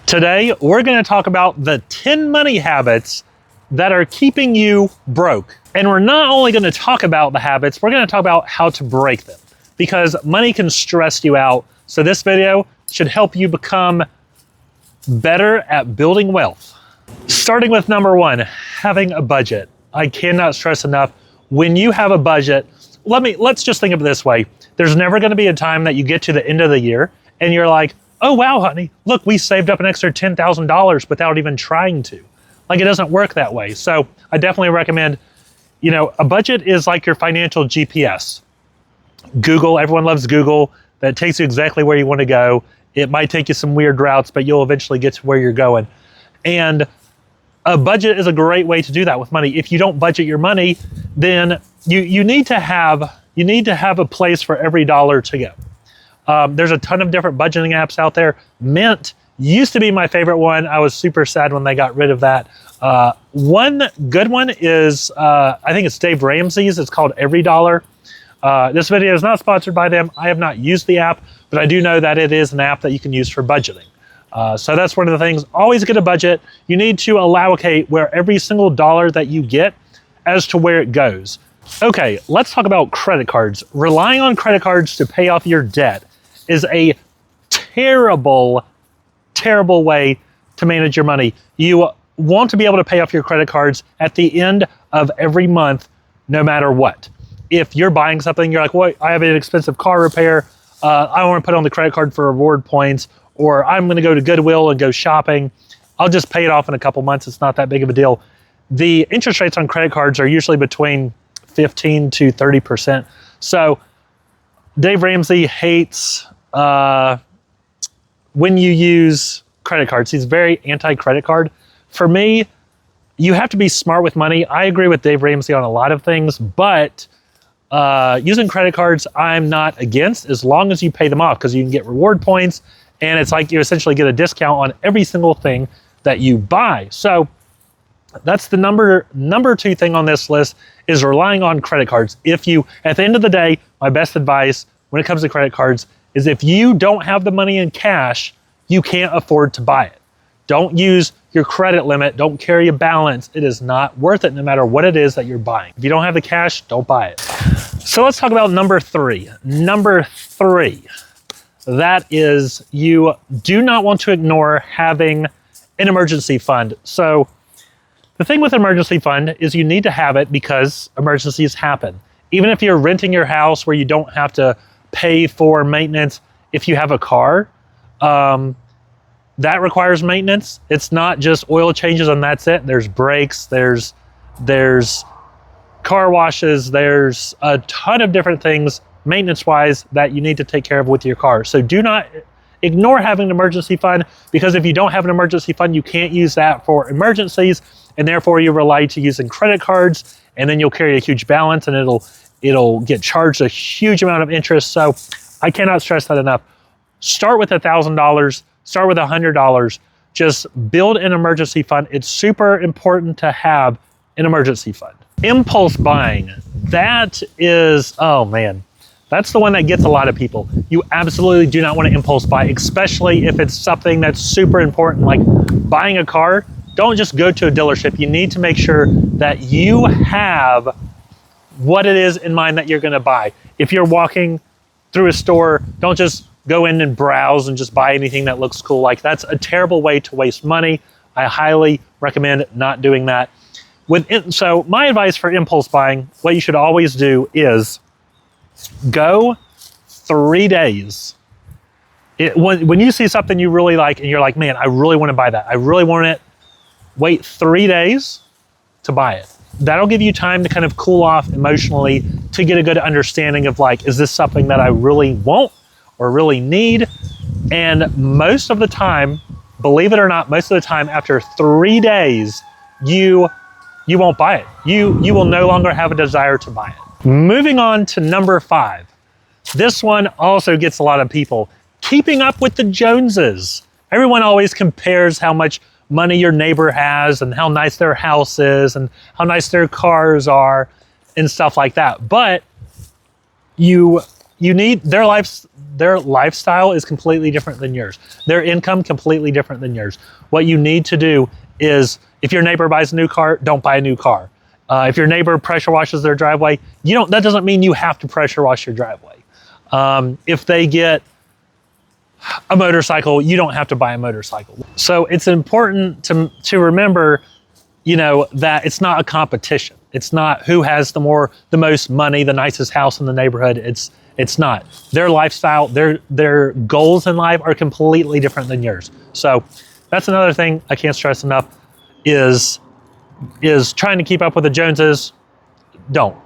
Today, we're going to talk about the 10 money habits that are keeping you broke. And we're not only going to talk about the habits, we're going to talk about how to break them, because money can stress you out. So this video should help you become better at building wealth. Starting with number one, having a budget. I cannot stress enough, when you have a budget, let's just think of it this way. There's never going to be a time that you get to the end of the year and you're like, oh wow, honey, look, we saved up an extra $10,000 without even trying to. Like, it doesn't work that way. So I definitely recommend, a budget is like your financial GPS. Google, everyone loves Google. That takes you exactly where you want to go. It might take you some weird routes, but you'll eventually get to where you're going. And a budget is a great way to do that with money. If you don't budget your money, then you need to have a place for every dollar to go. There's a ton of different budgeting apps out there. Mint used to be my favorite one. I was super sad when they got rid of that. One good one is, I think it's Dave Ramsey's. It's called Every Dollar. This video is not sponsored by them. I have not used the app, but I do know that it is an app that you can use for budgeting. So that's one of the things. Always get a budget. You need to allocate where every single dollar that you get as to where it goes. Okay, let's talk about credit cards. Relying on credit cards to pay off your debt is a terrible, terrible way to manage your money. You want to be able to pay off your credit cards at the end of every month, no matter what. If you're buying something, you're like, well, I have an expensive car repair. I want to put on the credit card for reward points, or I'm going to go to Goodwill and go shopping. I'll just pay it off in a couple months. It's not that big of a deal. The interest rates on credit cards are usually between 15 to 30%. So Dave Ramsey hates when you use credit cards. He's very anti-credit card. For me, you have to be smart with money. I agree with Dave Ramsey on a lot of things, but using credit cards, I'm not against, as long as you pay them off, because you can get reward points, and it's like you essentially get a discount on every single thing that you buy. So that's the number two thing on this list, is relying on credit cards. At the end of the day, my best advice when it comes to credit cards is, if you don't have the money in cash, you can't afford to buy it. Don't use your credit limit. Don't carry a balance. It is not worth it, no matter what it is that you're buying. If you don't have the cash, don't buy it. So let's talk about number three. Number three, that is, you do not want to ignore having an emergency fund. So the thing with an emergency fund is you need to have it because emergencies happen. Even if you're renting your house where you don't have to pay for maintenance, if you have a car, that requires maintenance. It's not just oil changes and that's it. There's brakes, there's car washes, there's a ton of different things maintenance-wise that you need to take care of with your car. So do not ignore having an emergency fund, because if you don't have an emergency fund, you can't use that for emergencies, and therefore you rely to using credit cards, and then you'll carry a huge balance, and it'll get charged a huge amount of interest. So I cannot stress that enough. Start with $1,000, start with $100. Just build an emergency fund. It's super important to have an emergency fund. Impulse buying, that is, oh man, that's the one that gets a lot of people. You absolutely do not want to impulse buy, especially if it's something that's super important, like buying a car. Don't just go to a dealership. You need to make sure that you have what it is in mind that you're going to buy. If you're walking through a store, don't just go in and browse and just buy anything that looks cool. Like, that's a terrible way to waste money. I highly recommend not doing that. So my advice for impulse buying, what you should always do is go 3 days. When you see something you really like and you're like, man, I really want to buy that, I really want it, wait 3 days to buy it. That'll give you time to kind of cool off emotionally, to get a good understanding of, like, is this something that I really want or really need? And most of the time, believe it or not, most of the time after 3 days, you won't buy it. You will no longer have a desire to buy it. Moving on to number 5. This one also gets a lot of people. Keeping up with the Joneses. Everyone always compares how much money your neighbor has and how nice their house is and how nice their cars are and stuff like that. But you their lifestyle is completely different than yours. Their income completely different than yours. What you need to do is, if your neighbor buys a new car, don't buy a new car. If your neighbor pressure washes their driveway, that doesn't mean you have to pressure wash your driveway. If they get a motorcycle, you don't have to buy a motorcycle. So it's important to remember, that it's not a competition. It's not who has the most money, the nicest house in the neighborhood. It's not. Their lifestyle, their goals in life are completely different than yours. So that's another thing I can't stress enough is trying to keep up with the Joneses. Don't.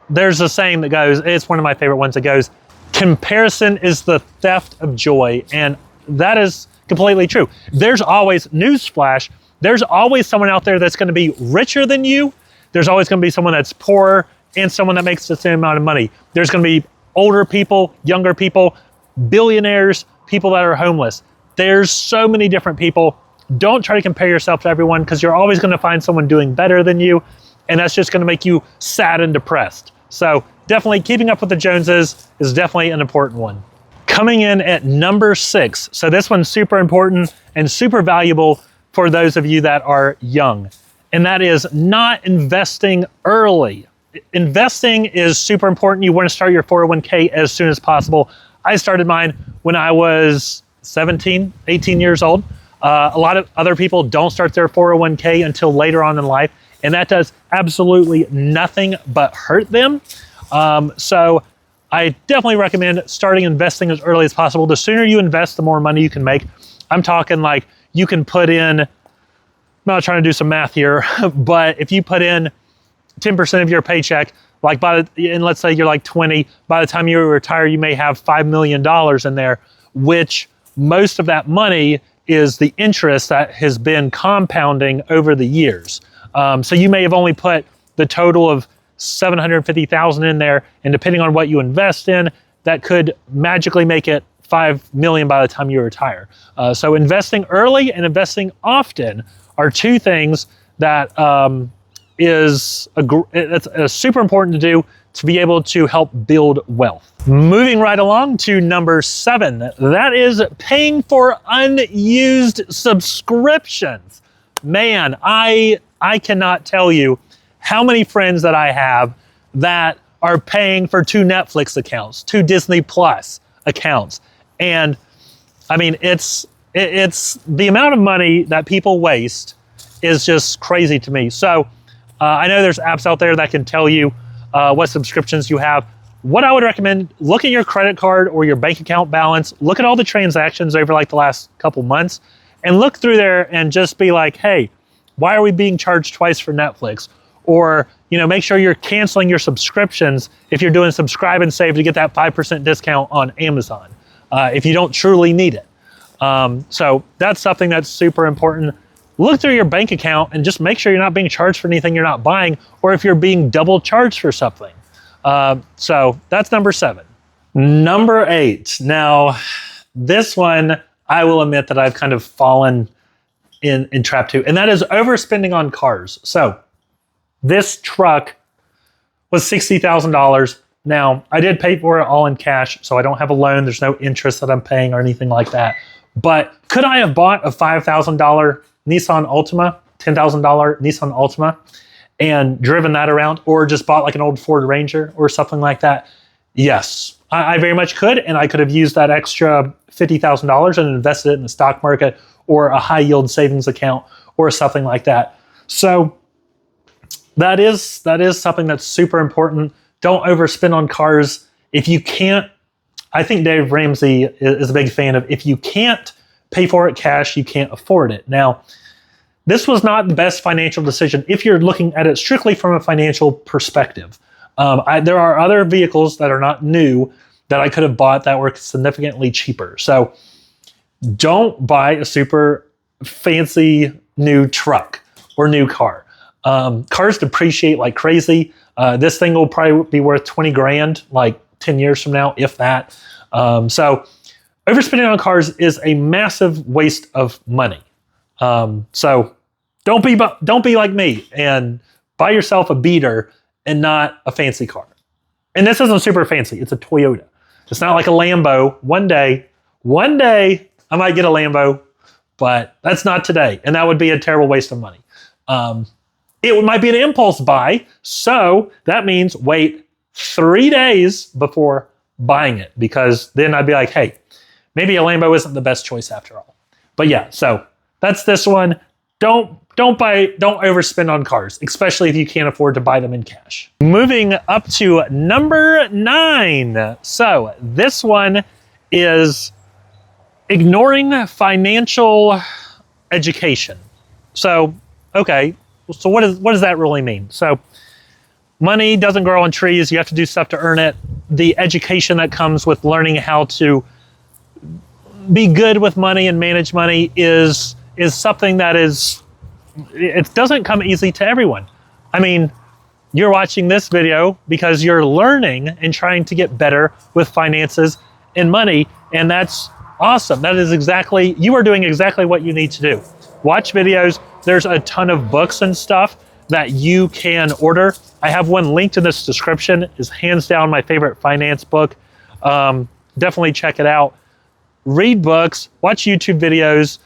There's a saying that goes, it's one of my favorite ones that goes, comparison is the theft of joy. And that is completely true. There's always, newsflash, there's always someone out there that's going to be richer than you. There's always going to be someone that's poorer and someone that makes the same amount of money. There's going to be older people, younger people, billionaires, people that are homeless. There's so many different people. Don't try to compare yourself to everyone, because you're always going to find someone doing better than you, and that's just going to make you sad and depressed. So definitely keeping up with the Joneses is definitely an important one. Coming in at number 6. So this one's super important and super valuable for those of you that are young, and that is not investing early. Investing is super important. You want to start your 401k as soon as possible. I started mine when I was 17, 18 years old. A lot of other people don't start their 401k until later on in life, and that does absolutely nothing but hurt them. So I definitely recommend starting investing as early as possible. The sooner you invest, the more money you can make. I'm talking like you can put in, I'm not trying to do some math here, but if you put in 10% of your paycheck, and let's say you're like 20, by the time you retire, you may have $5 million in there, which most of that money is the interest that has been compounding over the years. So you may have only put the total of $750,000 in there, and depending on what you invest in, that could magically make it $5 million by the time you retire. So investing early and investing often are two things that it's super important to do to be able to help build wealth. Moving right along to number 7, that is paying for unused subscriptions. Man, I cannot tell you how many friends that I have that are paying for 2 Netflix accounts, 2 Disney Plus accounts. And I mean, it's the amount of money that people waste is just crazy to me. So I know there's apps out there that can tell you what subscriptions you have. What I would recommend, look at your credit card or your bank account balance, look at all the transactions over like the last couple months, and look through there and just be like, hey, why are we being charged twice for Netflix? Or, make sure you're canceling your subscriptions if you're doing subscribe and save to get that 5% discount on Amazon, if you don't truly need it. So that's something that's super important. Look through your bank account and just make sure you're not being charged for anything you're not buying, or if you're being double charged for something. So that's number 7. Number 8. Now, this one, I will admit that I've kind of fallen in trap to, and that is overspending on cars. So this truck was $60,000. Now, I did pay for it all in cash, so I don't have a loan. There's no interest that I'm paying or anything like that. But could I have bought a $5,000 Nissan Altima, $10,000 Nissan Altima, and driven that around, or just bought like an old Ford Ranger or something like that? Yes, I very much could, and I could have used that extra $50,000 and invested it in the stock market or a high yield savings account or something like that. So that is something that's super important. Don't overspend on cars. If you can't, I think Dave Ramsey is a big fan of, if you can't pay for it cash, you can't afford it. Now, this was not the best financial decision if you're looking at it strictly from a financial perspective. There are other vehicles that are not new that I could have bought that were significantly cheaper. So don't buy a super fancy new truck or new car. Cars depreciate like crazy. This thing will probably be worth 20 grand like 10 years from now, if that. So overspending on cars is a massive waste of money. So don't be like me and buy yourself a beater and not a fancy car. And this isn't super fancy. It's a Toyota. It's not like a Lambo. One day, I might get a Lambo, but that's not today. And that would be a terrible waste of money. It might be an impulse buy. So that means wait 3 days before buying it, because then I'd be like, hey, maybe a Lambo isn't the best choice after all. But yeah, so that's this one. Don't overspend on cars, especially if you can't afford to buy them in cash. Moving up to number 9. So this one is ignoring financial education. So, okay, so what does that really mean? So money doesn't grow on trees. You have to do stuff to earn it. The education that comes with learning how to be good with money and manage money is something that it doesn't come easy to everyone. I mean, you're watching this video because you're learning and trying to get better with finances and money, and that's awesome. That is exactly, you are doing exactly what you need to do. Watch videos. There's a ton of books and stuff that you can order. I have one linked in this description. It's hands down my favorite finance book. Definitely check it out. Read books, watch YouTube videos,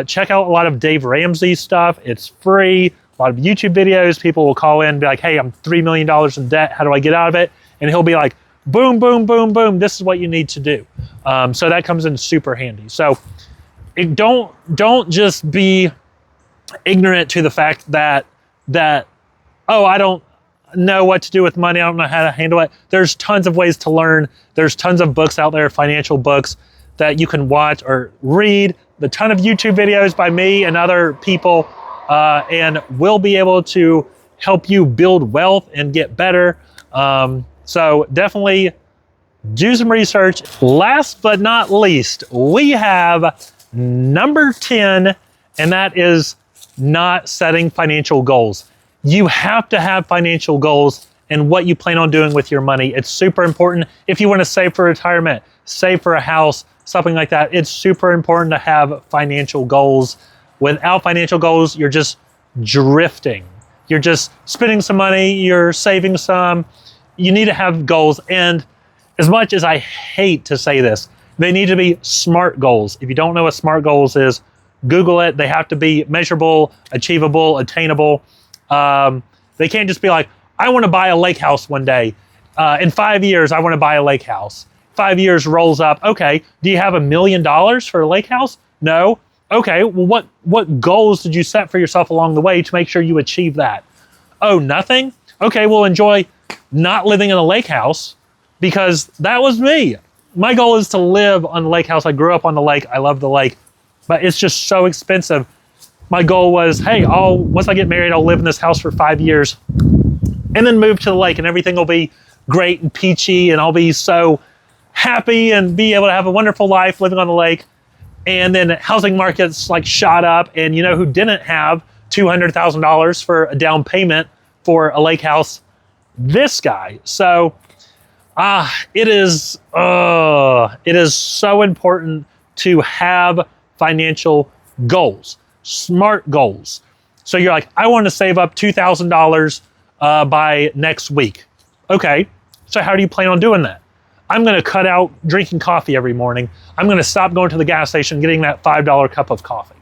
check out a lot of Dave Ramsey stuff. It's free. A lot of YouTube videos. People will call in and be like, hey, I'm $3 million in debt. How do I get out of it? And he'll be like, boom, boom, boom, boom. This is what you need to do. So that comes in super handy. So don't just be ignorant to the fact that, oh, I don't know what to do with money. I don't know how to handle it. There's tons of ways to learn. There's tons of books out there, financial books that you can watch or read. A ton of YouTube videos by me and other people, and we'll be able to help you build wealth and get better. So definitely do some research. Last but not least, we have number 10, and that is not setting financial goals. You have to have financial goals and what you plan on doing with your money. It's super important. If you want to save for retirement, save for a house, something like that, it's super important to have financial goals. Without financial goals, you're just drifting. You're just spending some money, you're saving some. You need to have goals. And as much as I hate to say this, they need to be SMART goals. If you don't know what SMART goals is, Google it. They have to be measurable, achievable, attainable. They can't just be like, I want to buy a lake house one day. In 5 years, I want to buy a lake house. 5 years rolls up. Okay, do you have $1 million for a lake house? No. Okay, well, what goals did you set for yourself along the way to make sure you achieve that? Oh, nothing? Okay, well, enjoy not living in a lake house, because that was me. My goal is to live on the lake house. I grew up on the lake. I love the lake, but it's just so expensive. My goal was, hey, once I get married, I'll live in this house for 5 years and then move to the lake, and everything will be great and peachy, and I'll be so happy and be able to have a wonderful life living on the lake. And then housing markets like shot up, and you know who didn't have $200,000 for a down payment for a lake house? This guy. So it is so important to have financial goals, SMART goals. So you're like, I want to save up $2,000 by next week. Okay, so how do you plan on doing that? I'm going to cut out drinking coffee every morning. I'm going to stop going to the gas station, getting that $5 cup of coffee.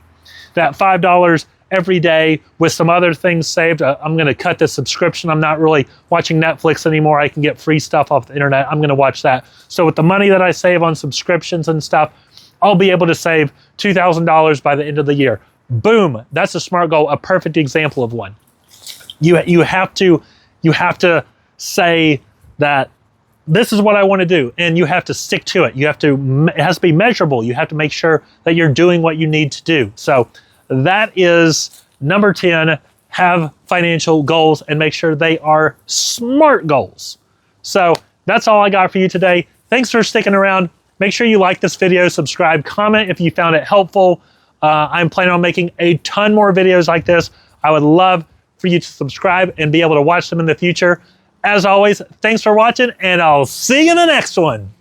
That $5 every day with some other things saved. I'm going to cut the subscription. I'm not really watching Netflix anymore. I can get free stuff off the internet. I'm going to watch that. So with the money that I save on subscriptions and stuff, I'll be able to save $2,000 by the end of the year. Boom. That's a SMART goal, a perfect example of one. You have to say that this is what I want to do, and you have to stick to it. It has to be measurable. You have to make sure that you're doing what you need to do. So that is number 10, have financial goals and make sure they are SMART goals. So that's all I got for you today. Thanks for sticking around. Make sure you like this video, subscribe, comment if you found it helpful. I'm planning on making a ton more videos like this. I would love for you to subscribe and be able to watch them in the future. As always, thanks for watching, and I'll see you in the next one.